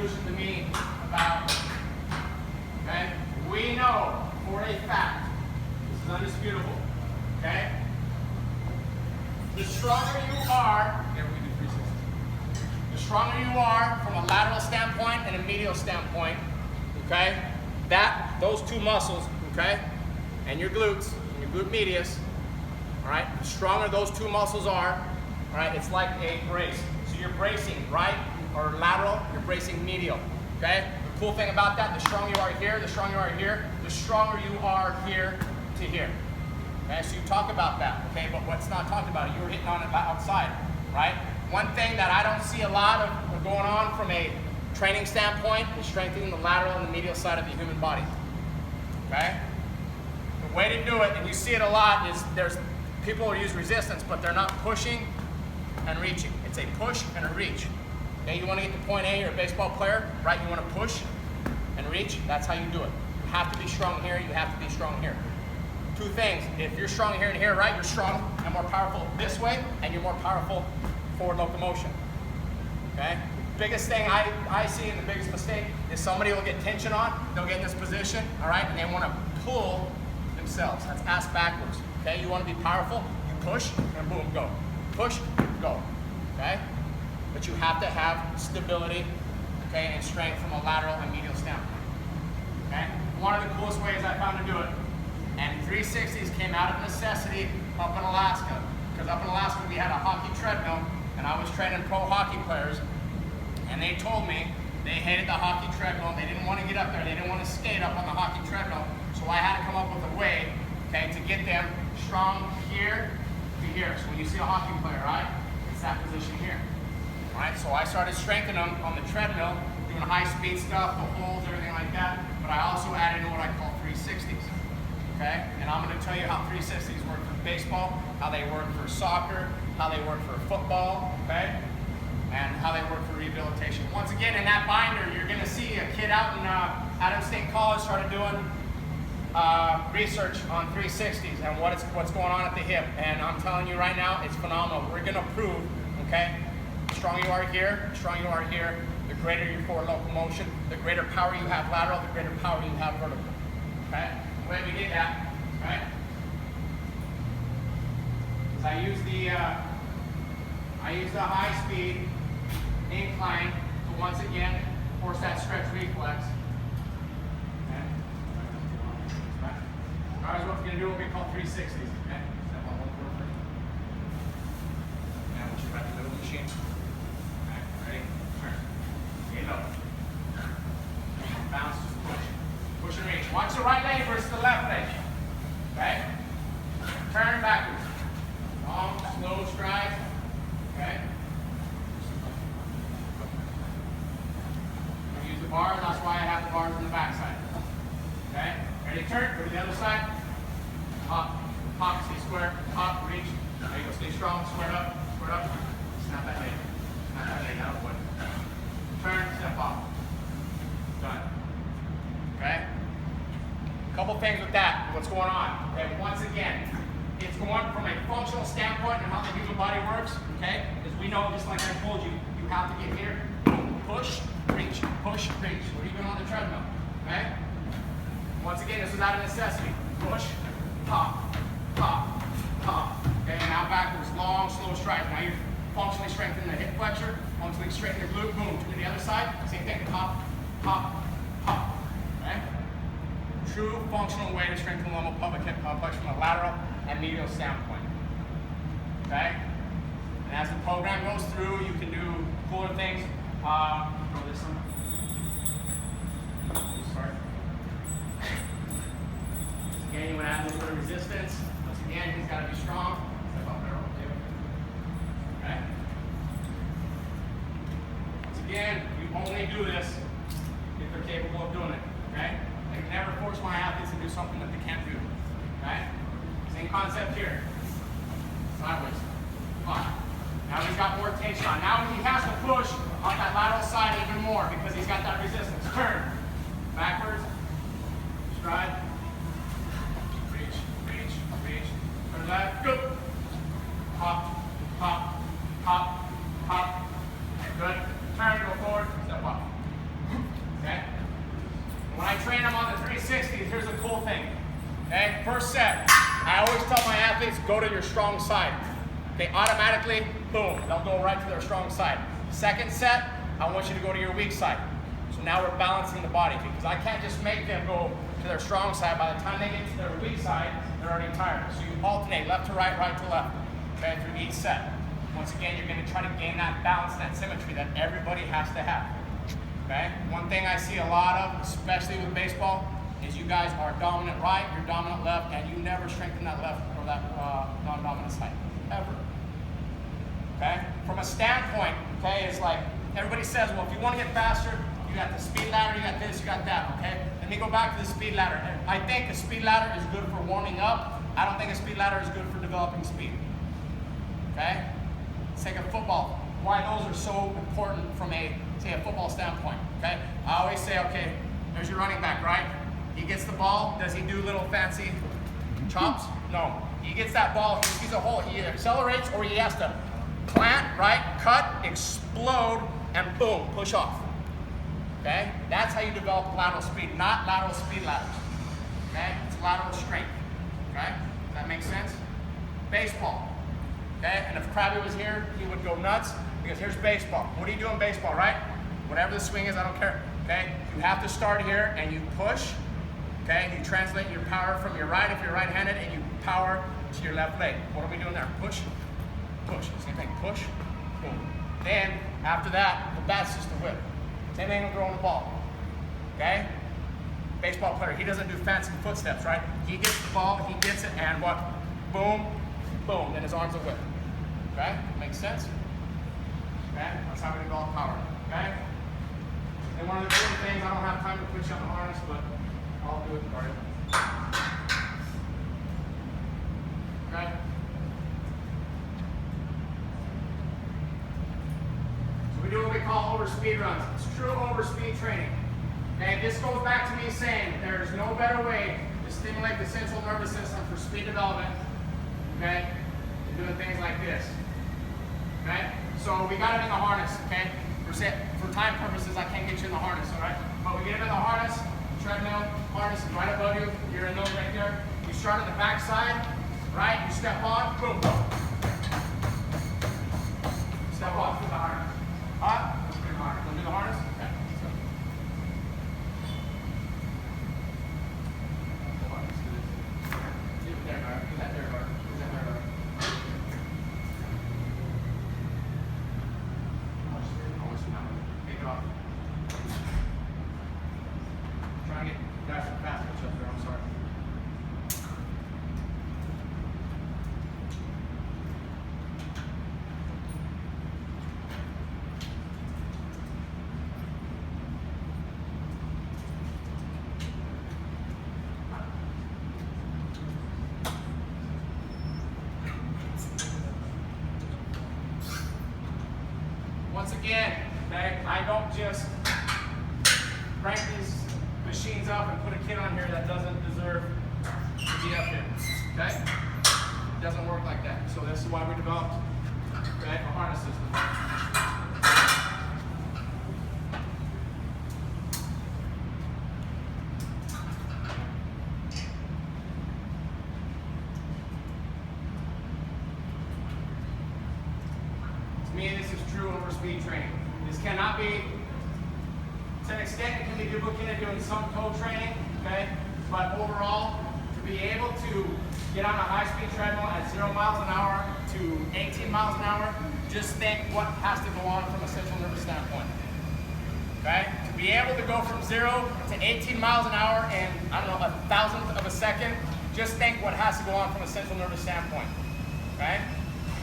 solution to me about, okay? We know for a fact, this is undisputable, okay? The stronger you are, the stronger you are from a lateral standpoint and a medial standpoint, okay? Those two muscles, okay? And your glutes, and your glute medius, all right? The stronger those two muscles are, all right? It's like a brace. So you're bracing right or lateral, you're bracing medial, okay? The cool thing about that, the stronger you are here, the stronger you are here, the stronger you are here to here. Okay, so you talk about that, okay? But what's not talked about, you were hitting on it outside, right? One thing that I don't see a lot of going on from a training standpoint is strengthening the lateral and the medial side of the human body, okay? The way to do it, and you see it a lot, is there's people who use resistance, but they're not pushing and reaching. It's a push and a reach. Okay, you want to get to point A, you're a baseball player, right? You want to push and reach, that's how you do it. You have to be strong here, you have to be strong here. Two things, if you're strong here and here, right, you're strong and more powerful this way, and you're more powerful forward locomotion, okay? The biggest thing I see, and the biggest mistake, is somebody will get tension on, they'll get in this position, all right, and they want to pull themselves. That's ass backwards, okay? You want to be powerful, you push, and boom, go. Push, go, okay? But you have to have stability, okay, and strength from a lateral and medial standpoint, okay? One of the coolest ways I found to do it, and 360s came out of necessity up in Alaska. Because up in Alaska we had a hockey treadmill, and I was training pro hockey players, and they told me they hated the hockey treadmill, they didn't want to get up there, they didn't want to skate up on the hockey treadmill, so I had to come up with a way, okay, to get them strong here to here. So when you see a hockey player, right, it's that position here. All right, so I started strengthening them on the treadmill, doing high speed stuff, the holds, everything like that, but I also added in what I call 360s. Okay, and I'm going to tell you how 360s work for baseball, how they work for soccer, how they work for football, okay, and how they work for rehabilitation. Once again, in that binder, you're going to see a kid out in Adams State College started doing research on 360s and what's going on at the hip. And I'm telling you right now, it's phenomenal. We're going to prove, okay, the stronger you are here, the stronger you are here, the greater your forward locomotion, the greater power you have lateral, the greater power you have vertical, okay? The way we did that, right, is I use the high-speed incline to once again force that stretch reflex. Okay. Alright, what we're going to do what we call 360s. Okay. Step on one forward. Now once you're back to the little machine. Okay. Ready? Turn. Get low. Bounce. Just push. Push and reach. Watch the right leg versus the left leg. Okay? Turn backwards. Long, slow strides. Okay? Use the bar, that's why I have the bars on the back side. Okay? Ready to turn, go to the other side. Hop, hop, stay square, hop, reach. There you go, stay strong, square up, snap that leg. Snap that leg out of the way. Turn, step off. Done. Okay? Couple things with that, what's going on. Okay, once again, it's going from a functional standpoint and how the human body works, okay? Because we know, just like I told you, you have to get here, boom, push, reach, push, reach. What are you doing on the treadmill, okay? Once again, this is out of necessity. Push, pop, pop, pop. Okay, and now backwards, long, slow strides. Now you're functionally strengthening the hip flexor, functionally straightening your glute, boom, to the other side, same thing, pop, pop, pop, okay? True functional way to strengthen the lumbar pelvic hip complex from a lateral and medial standpoint. Okay? And as the program goes through, you can do cooler things. Throw this on. Start. Again, you want to add a little bit of resistance. Once again, he's got to be strong. Step up there, okay? Once again, you only do this if they're capable of doing it. Okay? I can never force my athletes to do something that they can't do. Okay? Same concept here. Sideways. Fine. Now he's got more tension on. Now he has to push on that lateral side even more because he's got that resistance. Turn. Backwards. Stride. Reach, reach, reach. Turn left. Go. Hop, hop, hop, hop. Good. Turn, go forward. Step up. cool thing. Okay, first set. I always tell my athletes, go to your strong side. They automatically, boom, they'll go right to their strong side. Second set, I want you to go to your weak side. So now we're balancing the body because I can't just make them go to their strong side. By the time they get to their weak side, they're already tired. So you alternate left to right, right to left, okay, through each set. Once again, you're gonna try to gain that balance, that symmetry that everybody has to have, okay? One thing I see a lot of, especially with baseball, is you guys are dominant right, you're dominant left, and you never strengthen that left or that non-dominant side, ever. Okay? From a standpoint, okay, it's like everybody says, well, if you want to get faster, you got the speed ladder, you got this, you got that, okay? Let me go back to the speed ladder. I think a speed ladder is good for warming up. I don't think a speed ladder is good for developing speed. Okay? Let's take a football. Why those are so important from a, say, a football standpoint, okay? I always say, okay, there's your running back, right? He gets the ball, does he do little fancy chops? No. He gets that ball, he sees a hole, he either accelerates or he has to plant, right, cut, explode, and boom, push off. Okay? That's how you develop lateral speed, not lateral speed ladders. Okay? It's lateral strength. Okay? Does that make sense? Baseball. Okay? And if Krabby was here, he would go nuts because here's baseball. What do you do in baseball, right? Whatever the swing is, I don't care. Okay? You have to start here and you push. Okay? You translate your power from your right if you're right-handed and you power to your left leg. What are we doing there? Push, push. Same thing. Push, boom. Then, after that, the bat's just a whip. Same thing with throwing the ball. Okay? Baseball player, he doesn't do fancy footsteps, right? He gets the ball, he gets it, and what? Boom, boom. Then his arms will whip. Okay? Makes sense? Okay? That's how we develop power. Okay? And one of the other things, I don't have time to put you on the harness, but I'll do it for you. Okay? So we do what we call overspeed runs. It's true overspeed training. Okay, this goes back to me saying there's no better way to stimulate the central nervous system for speed development, okay, than doing things like this. Okay? So we got it in the harness, okay? For time purposes, I can't get you in the harness, all right? But we get him in the harness, treadmill, harness is right above you, you're in those right there. You start on the back side, right? You step on, boom, boom. Step off through the harness. Hot, through the harness. Wanna do the harness? Okay, let's go. Hold on, let's do this. Do that there, guard. Do that there, guard. Do that there, guard. Take it off. Try and get guys some fast pitch up there, I'm sorry. Once again, okay, I don't just crank these machines up and put a kid on here that doesn't deserve to be up here, okay? It doesn't work like that. So this is why we developed, okay, a harness system. To me, this is true overspeed training. This cannot be, to an extent, it can be duplicated doing some toe training, okay? But overall, to be able to get on a high-speed treadmill at 0 miles an hour to 18 miles an hour, just think what has to go on from a central nervous standpoint, okay? To be able to go from 0 to 18 miles an hour in, I don't know, 1,000th of a second, just think what has to go on from a central nervous standpoint, okay?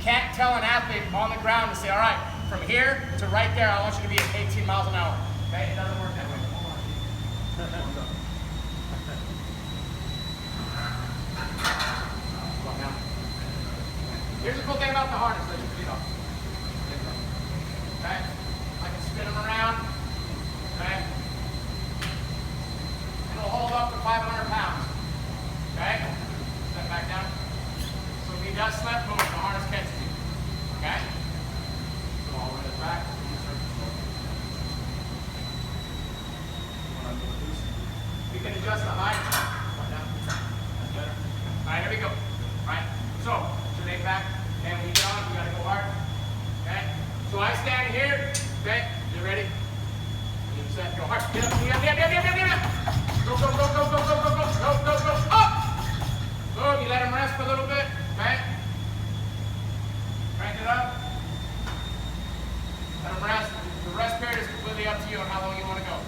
Can't tell an athlete on the ground to say, all right, from here to right there, I want you to be at 18 miles an hour. Okay, it doesn't work that way. Hold on. Here's the cool thing about the harness. Let your feet off. Okay, I can spin them around. Okay, it'll hold up to 500 pounds. Okay, step back down. So if he does slip, boom, the harness catches you. Okay? So all the way to the back. We can adjust the height. Get up, get up, get up, get up, get up. Go, go, go, go, go, go, go, go, go, go, go, up. Boom, you let him rest for a little bit, okay? Crank it up. Let him rest. The rest period is completely up to you on how long you want to go.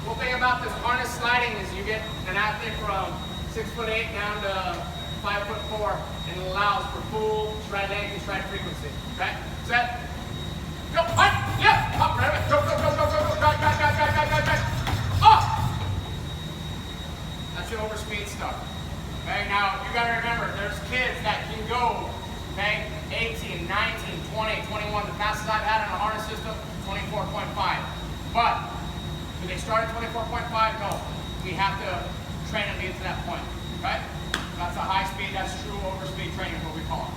Cool thing about this harness sliding is you get an athlete from 6'8" down to 5'4", and it allows for full stride length and stride frequency. Okay? Set. Go. Up. Yeah. Up. Right. Go. Go. Go. Go. Go. Go. Back. Back. Back. Back. Back. Back. Back. Up. That's your overspeed stuff. Okay. Now you gotta remember, there's kids that can go. Okay. 18, 19, 20, 21. The fastest I've had in a harness system, 24.5. But do they start at 24.5? No. We have to train them to get to that point. Okay? That's a high speed, that's true overspeed training, is what we call it.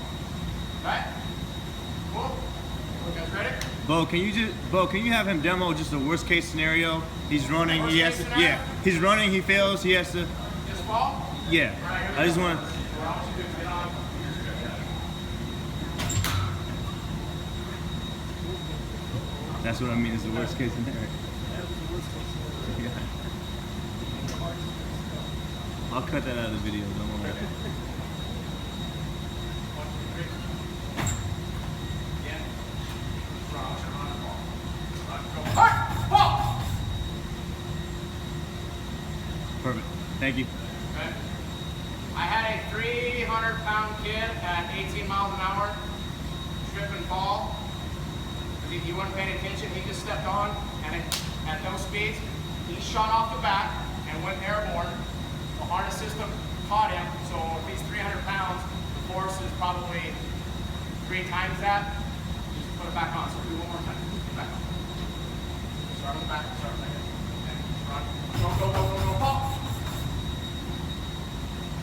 Okay? Cool? You guys ready? Beau, can you have him demo just the worst case scenario? He's running, he has to, yeah. He's running, he fails, he has to. Just fall? Yeah. Right, I just want to. What I want you to do is get on. That's what I mean, is the worst case scenario. Yeah. I'll cut that out of the video, don't worry. Perfect. Thank you. Okay. I had a 300-pound kid at 18 miles an hour trip and fall. He wasn't paying attention. He just stepped on, and at those speeds, he shot off the back and went airborne. The harness system caught him, so if he's 300 pounds, the force is probably 3 times that. Just put it back on. So do one more time. Put it back on. Start on the back. Start like it. Okay. Run. Go, go, go, go, go, fall.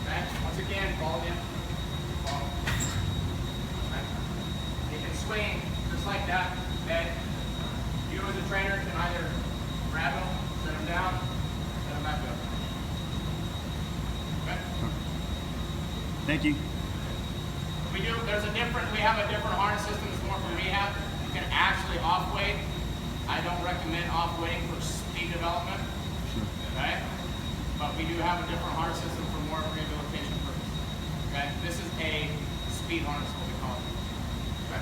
Okay. Once again, fall again. Fall. Okay. You can swing just like that. Okay. You as a trainer can either grab him, set him down, set him back up. Okay? Thank you. We have a different harness system that's more for rehab. You can actually off-weight. I don't recommend off-weighting for speed development. Sure. Okay? But we do have a different harness system for more of a rehabilitation purpose. Okay? This is a speed harness, what we call it. Okay?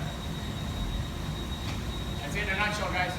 That's it in a nutshell, guys.